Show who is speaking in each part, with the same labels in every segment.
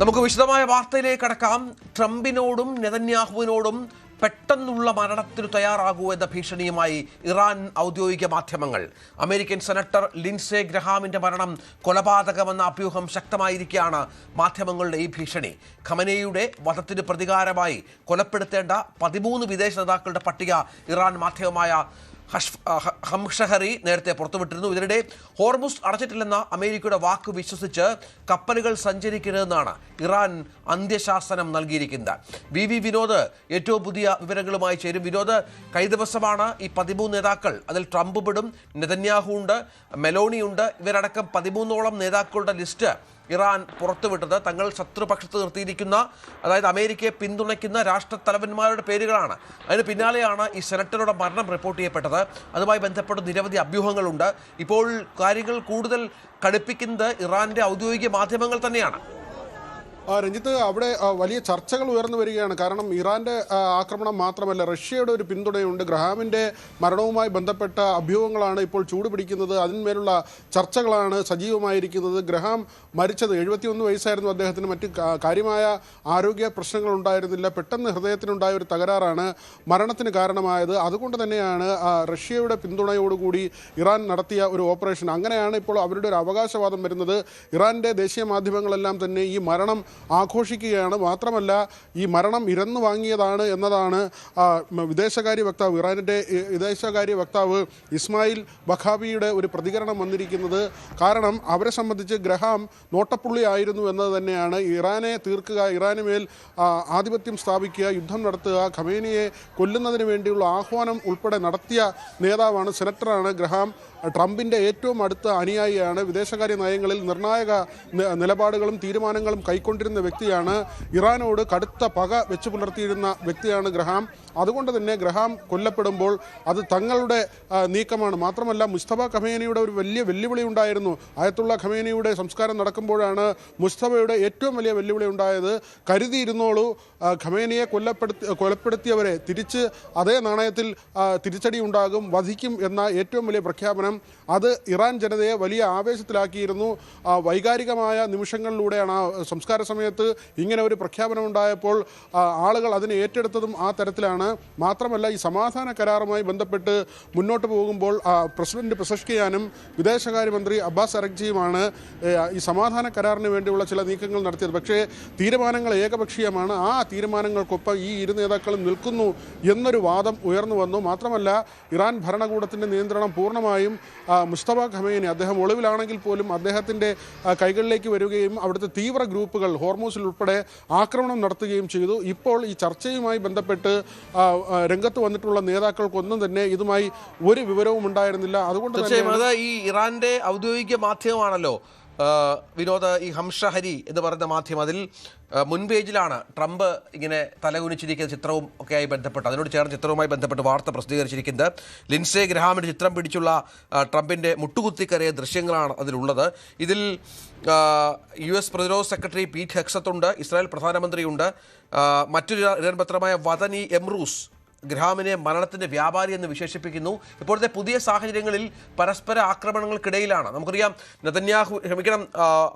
Speaker 1: നമുക്ക് വിശദമായ വാർത്തയിലേക്ക് കടക്കാം. ട്രംപിനോടും നെതന്യാഹുവിനോടും പെട്ടെന്നുള്ള മരണത്തിനു തയ്യാറാകൂ എന്ന ഭീഷണിയുമായി ഇറാൻ ഔദ്യോഗിക മാധ്യമങ്ങൾ. അമേരിക്കൻ സെനറ്റർ ലിൻസേ ഗ്രഹാമിന്റെ മരണം കൊലപാതകമെന്ന അഭ്യൂഹം ശക്തമായിരിക്കുകയാണ് മാധ്യമങ്ങളുടെ ഈ ഭീഷണി. ഖമനേയുടെ വധത്തിന് പ്രതികാരമായി കൊലപ്പെടുത്തേണ്ട 13 വിദേശ നേതാക്കളുടെ പട്ടിക ഇറാൻ മാധ്യമമായ ഹംഷഹരി നേരത്തെ പുറത്തുവിട്ടിരുന്നു. ഇതിനിടെ ഹോർമുസ് അടച്ചിട്ടില്ലെന്ന അമേരിക്കയുടെ വാക്ക് വിശ്വസിച്ച് കപ്പലുകൾ സഞ്ചരിക്കരുതെന്നാണ് ഇറാൻ അന്ത്യശാസനം നൽകിയിരിക്കുന്നത്. വി വിനോദ് ഏറ്റവും പുതിയ വിവരങ്ങളുമായി ചേരും. വിനോദ്, കഴിഞ്ഞ ദിവസമാണ് ഈ 13 നേതാക്കൾ, അതിൽ ട്രംപ് പെടും, നെതന്യാഹു ഉണ്ട്, മെലോണി ഉണ്ട്, ഇവരടക്കം 13ഓളം നേതാക്കളുടെ ലിസ്റ്റ് ഇറാൻ പുറത്തുവിട്ടത്. തങ്ങൾ ശത്രുപക്ഷത്ത് നിർത്തിയിരിക്കുന്ന, അതായത് അമേരിക്കയെ പിന്തുണയ്ക്കുന്ന രാഷ്ട്രത്തലവന്മാരുടെ പേരുകളാണ്. അതിന് പിന്നാലെയാണ് ഈ സെനറ്ററുടെ മരണം റിപ്പോർട്ട് ചെയ്യപ്പെട്ടത്. അതുമായി ബന്ധപ്പെട്ട് നിരവധി അഭ്യൂഹങ്ങളുണ്ട്. ഇപ്പോൾ കാര്യങ്ങൾ കൂടുതൽ കടുപ്പിക്കുന്നത് ഇറാന്റെ ഔദ്യോഗിക മാധ്യമങ്ങൾ തന്നെയാണ്.
Speaker 2: രഞ്ജിത്ത്, അവിടെ വലിയ ചർച്ചകൾ ഉയർന്നു വരികയാണ്. കാരണം ഇറാന്റെ ആക്രമണം മാത്രമല്ല, റഷ്യയുടെ ഒരു പിന്തുണയുണ്ട്. ഗ്രഹാമിന്റെ മരണവുമായി ബന്ധപ്പെട്ട അഭ്യൂഹങ്ങളാണ് ഇപ്പോൾ ചൂടുപിടിക്കുന്നത്. അതിന്മേലുള്ള ചർച്ചകളാണ് സജീവമായിരിക്കുന്നത്. ഗ്രഹാം മരിച്ചത് 71 വയസ്സായിരുന്നു അദ്ദേഹത്തിന്. മറ്റ് കാര്യമായ ആരോഗ്യ പ്രശ്നങ്ങൾ ഉണ്ടായിരുന്നില്ല. പെട്ടെന്ന് ഹൃദയത്തിനുണ്ടായ ഒരു തകരാറാണ് മരണത്തിന് കാരണമായത്. അതുകൊണ്ട് തന്നെയാണ് റഷ്യയുടെ പിന്തുണയോടുകൂടി ഇറാൻ നടത്തിയ ഒരു ഓപ്പറേഷൻ. അങ്ങനെയാണ് ഇപ്പോൾ അവരുടെ ഒരു അവകാശവാദം വരുന്നത്. ഇറാന്റെ ദേശീയ മാധ്യമങ്ങളെല്ലാം തന്നെ ഈ മരണം ആഘോഷിക്കുകയാണ്. മാത്രമല്ല, ഈ മരണം ഇരന്നു വാങ്ങിയതാണ് എന്നതാണ് വിദേശകാര്യ വക്താവ്, ഇറാനിൻ്റെ വിദേശകാര്യ വക്താവ് ഇസ്മായിൽ ബഖാബിയുടെ ഒരു പ്രതികരണം വന്നിരിക്കുന്നത്. കാരണം അവരെ സംബന്ധിച്ച് ഗ്രഹാം നോട്ടപ്പുള്ളി ആയിരുന്നു എന്നത് തന്നെയാണ്. ഇറാനെ തീർക്കുക, ഇറാന് മേൽ ആധിപത്യം സ്ഥാപിക്കുക, യുദ്ധം നടത്തുക, ഖമേനിയെ കൊല്ലുന്നതിന് വേണ്ടിയുള്ള ആഹ്വാനം ഉൾപ്പെടെ നടത്തിയ നേതാവാണ്, സെനറ്ററാണ് ഗ്രഹാം. ട്രംപിൻ്റെ ഏറ്റവും അടുത്ത അനുയായിയാണ്. വിദേശകാര്യ നയങ്ങളിൽ നിർണായക നിലപാടുകളും തീരുമാനങ്ങളും കൈക്കൊണ്ടിരുന്ന വ്യക്തിയാണ്. ഇറാനോട് കടുത്ത പക വെച്ച് പുലർത്തിയിരുന്ന വ്യക്തിയാണ് ഗ്രഹാം. അതുകൊണ്ട് തന്നെ ഗ്രഹാം കൊല്ലപ്പെടുമ്പോൾ അത് തങ്ങളുടെ നീക്കമാണ്. മാത്രമല്ല, മുസ്തഫ ഖമേനിയുടെ ഒരു വലിയ വെല്ലുവിളി ഉണ്ടായിരുന്നു. ആയത്തുള്ള ഖമേനിയുടെ സംസ്കാരം നടക്കുമ്പോഴാണ് മുസ്തഫയുടെ ഏറ്റവും വലിയ വെല്ലുവിളി ഉണ്ടായത്. കരുതിയിരുന്നോളൂ, ഖമേനിയെ കൊലപ്പെടുത്തിയവരെ തിരിച്ച് അതേ നാണയത്തിൽ തിരിച്ചടി ഉണ്ടാകും, വധിക്കും എന്ന ഏറ്റവും വലിയ പ്രഖ്യാപനം അത് ഇറാൻ ജനതയെ വലിയ ആവേശത്തിലാക്കിയിരുന്നു. വൈകാരികമായ നിമിഷങ്ങളിലൂടെയാണ് സംസ്കാര സമയത്ത് ഇങ്ങനെ ഒരു പ്രഖ്യാപനം ഉണ്ടായപ്പോൾ ആളുകൾ അതിനെ ഏറ്റെടുത്തതും ആ തരത്തിലാണ്. മാത്രമല്ല, ഈ സമാധാന കരാറുമായി ബന്ധപ്പെട്ട് മുന്നോട്ട് പോകുമ്പോൾ പ്രസിഡന്റ് പെസഷ്കിയാനും വിദേശകാര്യമന്ത്രി അബ്ബാസ് അരഗ്ജിയുമാണ് ഈ സമാധാന കരാറിന് വേണ്ടിയുള്ള ചില നീക്കങ്ങൾ നടത്തിയത്. പക്ഷേ തീരുമാനങ്ങൾ ഏകപക്ഷീയമാണ്. ആ തീരുമാനങ്ങൾക്കൊപ്പം ഈ ഇരു നേതാക്കളും നിൽക്കുന്നു എന്നൊരു വാദം ഉയർന്നു വന്നു. മാത്രമല്ല, ഇറാൻ ഭരണകൂടത്തിൻ്റെ നിയന്ത്രണം പൂർണ്ണമായും മുസ്തഫ ഖമേനി, അദ്ദേഹം ഒളിവിലാണെങ്കിൽ പോലും അദ്ദേഹത്തിൻ്റെ കൈകളിലേക്ക് വരികയും അവിടുത്തെ തീവ്ര ഗ്രൂപ്പുകൾ ഹോർമൂസിൽ ഉൾപ്പെടെ ആക്രമണം നടത്തുകയും ചെയ്തു. ഇപ്പോൾ ഈ ചർച്ചയുമായി ബന്ധപ്പെട്ട് രംഗത്ത് വന്നിട്ടുള്ള നേതാക്കൾക്കൊന്നും തന്നെ ഇതുമായി ഒരു വിവരവും ഉണ്ടായിരുന്നില്ല. അതുകൊണ്ട്
Speaker 1: തന്നെ ഈ ഇറാന്റെ ഔദ്യോഗിക മാധ്യമമാണല്ലോ വിനോദ്, ഈ ഹംഷഹരി എന്ന് പറയുന്ന മാധ്യമം, അതിൽ മുൻ പേജിലാണ് ട്രംപ് ഇങ്ങനെ തലകുനിച്ചിരിക്കുന്ന ചിത്രവും ഒക്കെയായി ബന്ധപ്പെട്ട്, അതിനോട് ചേർന്ന ചിത്രവുമായി ബന്ധപ്പെട്ട് വാർത്ത പ്രസിദ്ധീകരിച്ചിരിക്കുന്നത്. ലിൻസേ ഗ്രഹാമിൻ്റെ ചിത്രം പിടിച്ചുള്ള ട്രംപിൻ്റെ മുട്ടുകുത്തിക്കറിയ ദൃശ്യങ്ങളാണ് അതിലുള്ളത്. ഇതിൽ US പ്രതിരോധ സെക്രട്ടറി പീറ്റ് ഹെക്സത്തുണ്ട്, ഇസ്രായേൽ പ്രധാനമന്ത്രിയുണ്ട്, മറ്റൊരു ഇറാൻ പത്രമായ വതനി എംറൂസ് ഗ്രഹാമിനെ മരണത്തിൻ്റെ വ്യാപാരി എന്ന് വിശേഷിപ്പിക്കുന്നു. ഇപ്പോഴത്തെ പുതിയ സാഹചര്യങ്ങളിൽ പരസ്പര ആക്രമണങ്ങൾക്കിടയിലാണ്. നമുക്കറിയാം,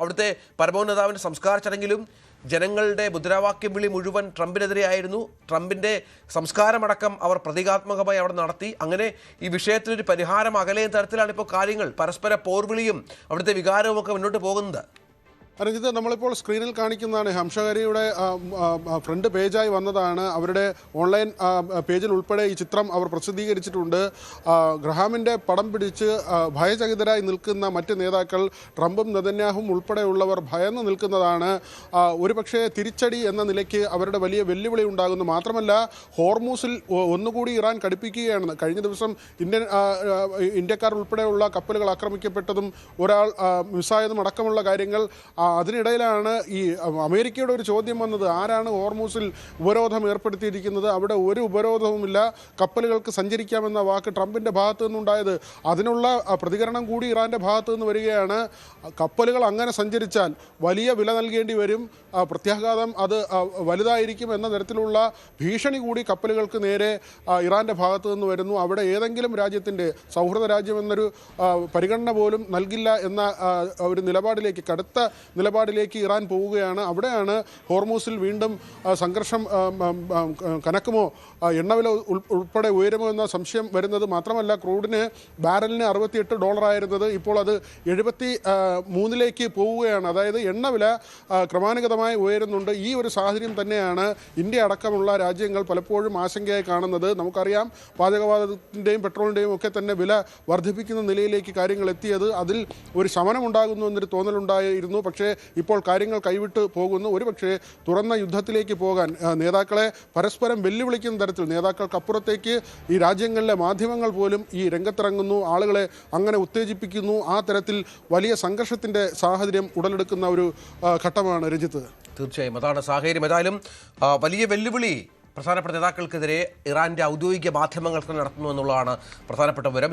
Speaker 1: അവിടുത്തെ പരമോന്നതാവിൻ്റെ സംസ്കാര ചടങ്ങിലും ജനങ്ങളുടെ മുദ്രാവാക്യം വിളി മുഴുവൻ ട്രംപിനെതിരെയായിരുന്നു. ട്രംപിൻ്റെ സംസ്കാരമടക്കം അവർ പ്രതീകാത്മകമായി അവിടെ നടത്തി. അങ്ങനെ ഈ വിഷയത്തിനൊരു പരിഹാരം അകലെയും തരത്തിലാണ് ഇപ്പോൾ കാര്യങ്ങൾ. പരസ്പര പോർവിളിയും അവിടുത്തെ വികാരവും ഒക്കെ മുന്നോട്ട് പോകുന്നത്.
Speaker 2: ഇത് നമ്മളിപ്പോൾ സ്ക്രീനിൽ കാണിക്കുന്നതാണ്. ഹംഷഹരിയുടെ ഫ്രണ്ട് പേജായി വന്നതാണ്. അവരുടെ ഓൺലൈൻ പേജിൽ ഉൾപ്പെടെ ഈ ചിത്രം അവർ പ്രസിദ്ധീകരിച്ചിട്ടുണ്ട്. ഗ്രഹാമിൻ്റെ പടം പിടിച്ച് ഭയചകിതരായി നിൽക്കുന്ന മറ്റ് നേതാക്കൾ, ട്രംപും നെതന്യാഹും ഉൾപ്പെടെയുള്ളവർ ഭയന്ന് നിൽക്കുന്നതാണ്. ഒരുപക്ഷെ തിരിച്ചടി എന്ന നിലയ്ക്ക് അവരുടെ വലിയ വെല്ലുവിളി ഉണ്ടാകുന്നു. മാത്രമല്ല, ഹോർമൂസിൽ ഒന്നുകൂടി ഇറാൻ കടുപ്പിക്കുകയാണ്. കഴിഞ്ഞ ദിവസം ഇന്ത്യക്കാർ ഉൾപ്പെടെയുള്ള കപ്പലുകൾ ആക്രമിക്കപ്പെട്ടതും ഒരാൾ മിസ്സായതും അടക്കമുള്ള കാര്യങ്ങൾ. അതിനിടയിലാണ് ഈ അമേരിക്കയുടെ ഒരു ചോദ്യം വന്നത്, ആരാണ് ഹോർമൂസിൽ ഉപരോധം ഏർപ്പെടുത്തിയിരിക്കുന്നത്? അവിടെ ഒരു ഉപരോധവുമില്ല, കപ്പലുകൾക്ക് സഞ്ചരിക്കാമെന്ന വാക്ക് ട്രംപിൻ്റെ ഭാഗത്തു നിന്നുണ്ടായത്. അതിനുള്ള പ്രതികരണം കൂടി ഇറാൻ്റെ ഭാഗത്തു നിന്ന് വരികയാണ്. കപ്പലുകൾ അങ്ങനെ സഞ്ചരിച്ചാൽ വലിയ വില നൽകേണ്ടി വരും, പ്രത്യാഘാതം അത് വലുതായിരിക്കും എന്ന തരത്തിലുള്ള ഭീഷണി കൂടി കപ്പലുകൾക്ക് നേരെ ഇറാൻ്റെ ഭാഗത്തു നിന്ന് വരുന്നു. അവിടെ ഏതെങ്കിലും രാജ്യത്തിൻ്റെ സൗഹൃദ രാജ്യമെന്നൊരു പരിഗണന പോലും നൽകില്ല എന്ന ഒരു നിലപാടിലേക്ക്, കടുത്ത നിലപാടിലേക്ക് ഇറാൻ പോവുകയാണ്. അവിടെയാണ് ഹോർമൂസിൽ വീണ്ടും സംഘർഷം കനക്കുമോ, എണ്ണവില ഉൾപ്പെടെ ഉയരുമോ എന്ന സംശയം വരുന്നത്. മാത്രമല്ല, ക്രൂഡിന് ബാരലിന് $68 ആയിരുന്നത് ഇപ്പോൾ അത് 73 പോവുകയാണ്. അതായത് എണ്ണവില ക്രമാനുഗതമായി ഉയരുന്നുണ്ട്. ഈ ഒരു സാഹചര്യം തന്നെയാണ് ഇന്ത്യ അടക്കമുള്ള രാജ്യങ്ങൾ പലപ്പോഴും ആശങ്കയായി കാണുന്നത്. നമുക്കറിയാം, പാചകവാതകത്തിൻ്റെയും പെട്രോളിൻ്റെയും ഒക്കെ തന്നെ വില വർദ്ധിപ്പിക്കുന്ന നിലയിലേക്ക് കാര്യങ്ങൾ എത്തിയത്. അതിൽ ഒരു ശമനമുണ്ടാകുന്നു എന്നൊരു തോന്നലുണ്ടായിരുന്നു. പക്ഷേ ഇപ്പോൾ കാര്യങ്ങൾ കൈവിട്ട് പോകുന്നു. ഒരുപക്ഷേ തുറന്ന യുദ്ധത്തിലേക്ക് പോകാൻ നേതാക്കളെ പരസ്പരം വെല്ലുവിളിക്കുന്ന തരത്തിൽ, നേതാക്കൾക്കപ്പുറത്തേക്ക് ഈ രാജ്യങ്ങളിലെ മാധ്യമങ്ങൾ പോലും ഈ രംഗത്തിറങ്ങുന്നു, ആളുകളെ അങ്ങനെ ഉത്തേജിപ്പിക്കുന്നു. ആ തരത്തിൽ വലിയ സംഘർഷത്തിൻ്റെ സാഹചര്യം ഉടലെടുക്കുന്ന ഒരു ഘട്ടമാണ് രഞ്ജിത്ത്.
Speaker 1: തീർച്ചയായും അതാണ് സാഹചര്യം. ഏതായാലും വലിയ വെല്ലുവിളി പ്രധാനപ്പെട്ട നേതാക്കൾക്കെതിരെ ഇറാന്റെ ഔദ്യോഗിക മാധ്യമങ്ങൾക്ക് നടത്തുന്നു എന്നുള്ളതാണ് പ്രധാനപ്പെട്ട വിവരം.